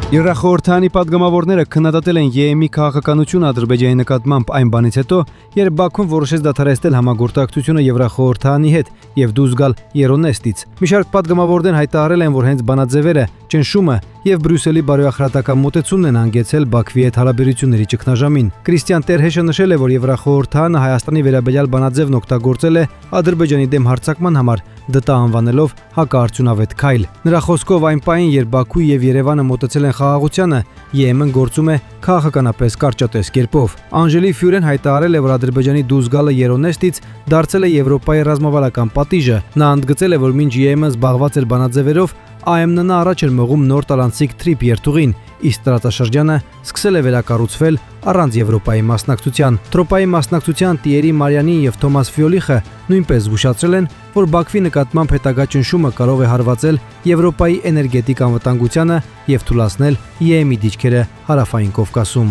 Եվրախորհրդանի պատգամավորները քննադատել են ԵՄ-ի քաղաքականությունը Ադրբեջանի նկատմամբ այն բանից հետո, երբ Բաքուն որոշեց դադարեցնել համագործակցությունը Եվրախորհրդանի հետ եւ դուրս գալ Euronest-ից։ Մի շարք պատգամավորներ հայտարարել են, որ հենց բանաձևերը, ճնշումը եւ Բրյուսելի բարոյախրատական մոտեցումն են հանգեցել Բաքվի հետ հարաբերությունների ճգնաժամին։ Քրիստիան Տերհեշը նշել է, որ Եվրախորհրդանը Հայաստանի վերաբերյալ բանաձևն օգտագործել է Ադրբեջանի դեմ հարձակման համար, ԴՏ անվանելով հակաարդյունավետ քայլ։ Նրա խոսքով այն պահին, երբ Բաքու եւ Երևանը մոտեցել են խաղաղությանը, ԵՄ-ն գործում է քաղաքականապես կարճատես կերպով։ Անժելի Ֆյուրեն հայտարարել է, որ Ադրբեջանի դուրս գալը Euronest-ից դարձել է Եվրոպայի ռազմավարական պատիժը։ Նա ընդգծել է, որ մինչ ԵՄ-ն զբաղված էր բանաձևերով, ԱՄՆ-ն առաջ էր մղում նոր տարանցիկ Թրիփ երթուղին, իսկ տարածաշրջանը սկսել է վերակառուցվել առանց Եվրոպայի մասնակցության։ Տրոպայի մասնակցության Տիերի Մարյանի եւ Թոմաս Ֆյոլիխը նույնպես զգուշացրել են, որ Բաքվի նկատմամբ հետագա ճնշումը կարող է հարվածել Եվրոպայի էներգետիկ անվտանգությանը եւ թուլացնել ԵՄ-ի դիրքերը Հարավային Կովկասում։